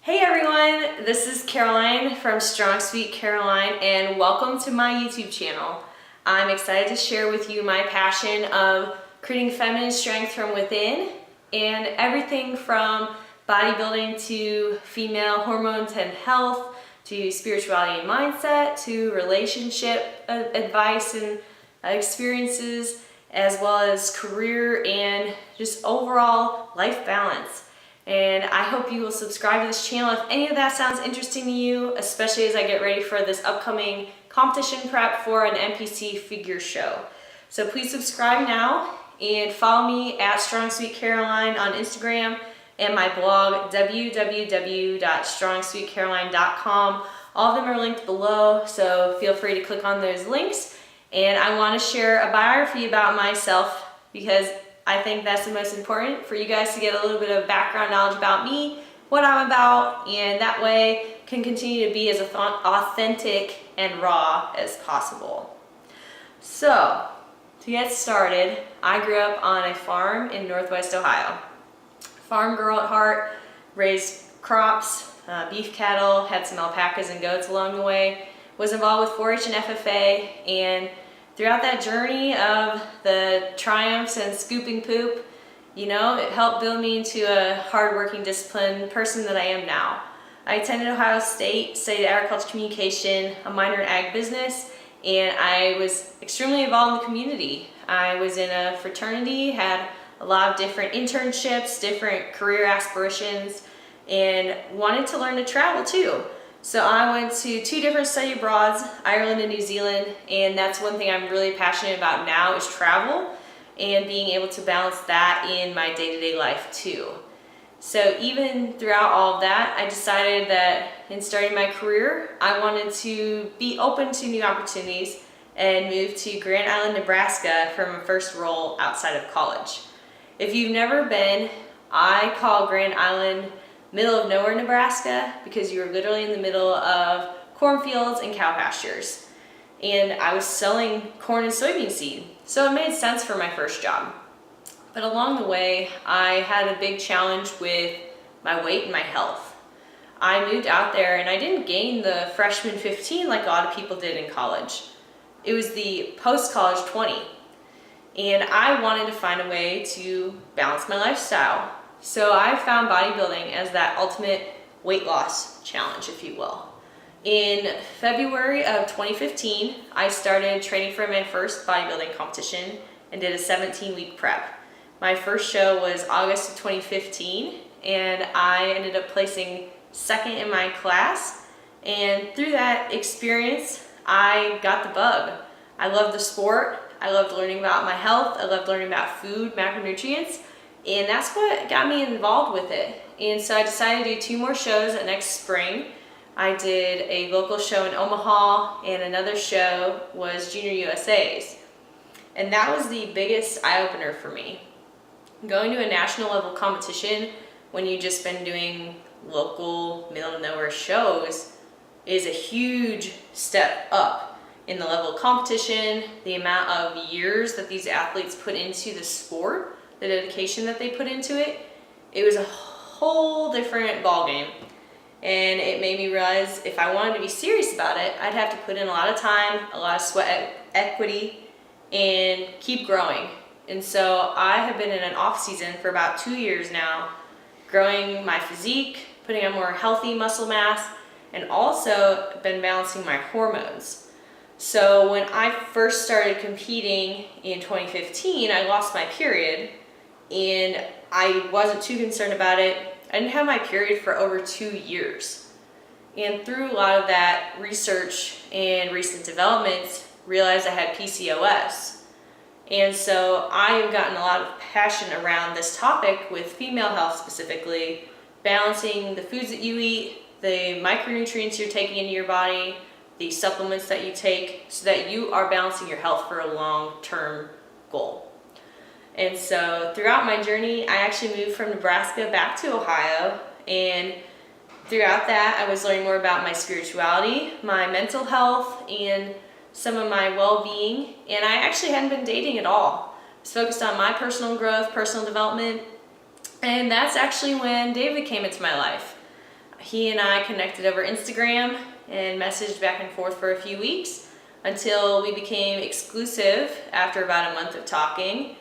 Hey everyone, this is Caroline from Strong Sweet Caroline and welcome to my YouTube channel. I'm excited to share with you my passion of creating feminine strength from within and everything from bodybuilding to female hormones and health to spirituality and mindset to relationship advice and experiences, as well as career and just overall life balance. And I hope you will subscribe to this channel if any of that sounds interesting to you, especially as I get ready for this upcoming competition prep for an NPC figure show. So please subscribe now and follow me at Strong Sweet Caroline on Instagram and my blog www.strongsweetcaroline.com. All of them are linked below, so feel free to click on those links. And I want to share a biography about myself because I think that's the most important for you guys to get a little bit of background knowledge about me, what I'm about, and that way can continue to be as authentic and raw as possible. So, to get started, I grew up on a farm in Northwest Ohio. Farm girl at heart, raised crops, beef cattle, had some alpacas and goats along the way, was involved with 4-H and FFA, and throughout that journey of the triumphs and scooping poop, it helped build me into a hardworking, disciplined person that I am now. I attended Ohio State, studied agriculture communication, a minor in ag business, and I was extremely involved in the community. I was in a fraternity, had a lot of different internships, different career aspirations, and wanted to learn to travel too. So I went to 2 different study abroads, Ireland and New Zealand, and that's one thing I'm really passionate about now is travel and being able to balance that in my day-to-day life too. So even throughout all of that, I decided that in starting my career, I wanted to be open to new opportunities and move to Grand Island, Nebraska for my first role outside of college. If you've never been, I call Grand Island middle of nowhere, Nebraska, because you were literally in the middle of cornfields and cow pastures. And I was selling corn and soybean seed, so it made sense for my first job. But along the way, I had a big challenge with my weight and my health. I moved out there and I didn't gain the freshman 15 like a lot of people did in college. It was the post-college 20. And I wanted to find a way to balance my lifestyle. So I found bodybuilding as that ultimate weight loss challenge, if you will. In February of 2015, I started training for my first bodybuilding competition and did a 17-week prep. My first show was August of 2015, and I ended up placing second in my class. And through that experience, I got the bug. I loved the sport. I loved learning about my health. I loved learning about food, macronutrients. And that's what got me involved with it. And so I decided to do 2 more shows next spring. I did a local show in Omaha, and another show was Junior USA's. And that was the biggest eye-opener for me. Going to a national level competition when you've just been doing local, middle-of-nowhere shows is a huge step up in the level of competition, the amount of years that these athletes put into the sport, the dedication that they put into it. It was a whole different ballgame. And it made me realize if I wanted to be serious about it, I'd have to put in a lot of time, a lot of sweat equity, and keep growing. And so I have been in an off season for about 2 years now, growing my physique, putting on more healthy muscle mass, and also been balancing my hormones. So when I first started competing in 2015, I lost my period, and I wasn't too concerned about it. I didn't have my period for over 2 years. And through a lot of that research and recent developments, realized I had PCOS. And so I've gotten a lot of passion around this topic with female health specifically, balancing the foods that you eat, the micronutrients you're taking into your body, the supplements that you take, so that you are balancing your health for a long-term goal. And so throughout my journey, I actually moved from Nebraska back to Ohio, and throughout that, I was learning more about my spirituality, my mental health, and some of my well-being, and I actually hadn't been dating at all. I was focused on my personal growth, personal development, and that's actually when David came into my life. he and I connected over Instagram and messaged back and forth for a few weeks until we became exclusive after about a month of talking,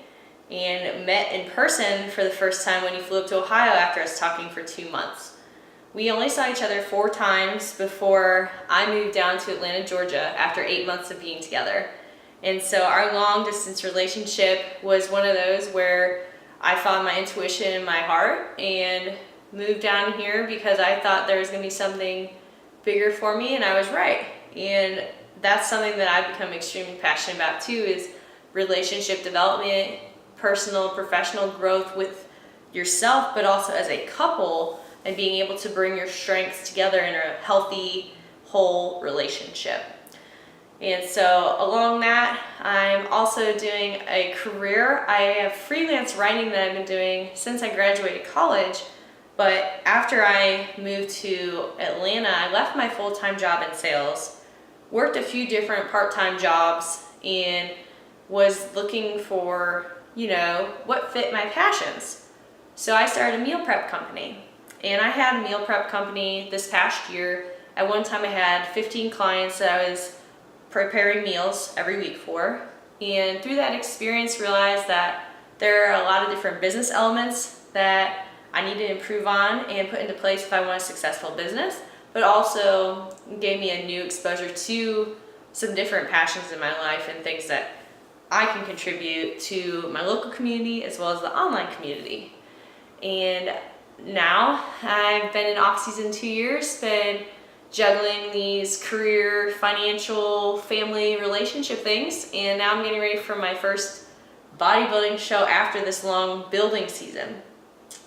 and met in person for the first time when he flew up to Ohio after us talking for 2 months. We only saw each other 4 times before I moved down to Atlanta, Georgia after 8 months of being together. And so our long distance relationship was one of those where I followed my intuition in my heart and moved down here because I thought there was going to be something bigger for me, and I was right. And that's something that I've become extremely passionate about too, is relationship development, personal, professional growth with yourself, but also as a couple, and being able to bring your strengths together in a healthy, whole relationship. And so along that, I'm also doing a career. I have freelance writing that I've been doing since I graduated college, but after I moved to Atlanta, I left my full-time job in sales, worked a few different part-time jobs, and was looking for, what fit my passions. So I started a meal prep company. And I had a meal prep company this past year. At one time I had 15 clients that I was preparing meals every week for. And through that experience realized that there are a lot of different business elements that I need to improve on and put into place if I want a successful business, but also gave me a new exposure to some different passions in my life and things that I can contribute to my local community as well as the online community. And now I've been in off season 2 years, been juggling these career, financial, family, relationship things, and now I'm getting ready for my first bodybuilding show after this long building season.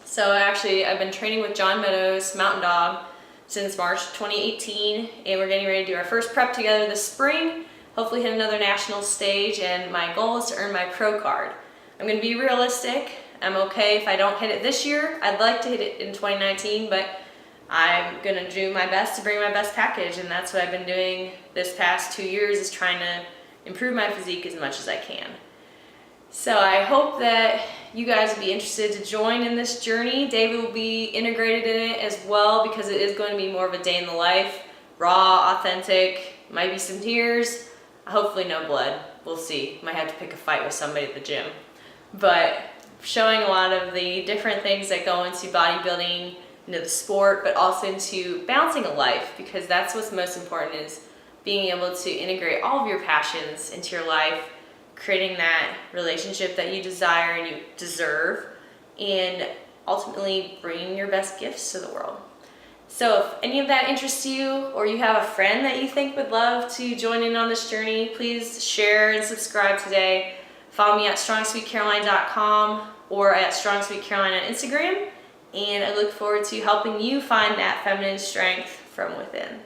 So I've been training with John Meadows, Mountain Dog, since March 2018, and we're getting ready to do our first prep together this spring, hopefully hit another national stage, and my goal is to earn my pro card. I'm going to be realistic. I'm okay if I don't hit it this year. I'd like to hit it in 2019, but I'm going to do my best to bring my best package, and that's what I've been doing this past 2 years, is trying to improve my physique as much as I can. So I hope that you guys will be interested to join in this journey. David will be integrated in it as well, because it is going to be more of a day in the life, raw, authentic, might be some tears, hopefully no blood. We'll see. Might have to pick a fight with somebody at the gym. But showing a lot of the different things that go into bodybuilding, into the sport, but also into balancing a life, because that's what's most important, is being able to integrate all of your passions into your life, creating that relationship that you desire and you deserve, and ultimately bringing your best gifts to the world. So if any of that interests you, or you have a friend that you think would love to join in on this journey, please share and subscribe today. Follow me at StrongSweetCaroline.com or at StrongSweetCaroline on Instagram, and I look forward to helping you find that feminine strength from within.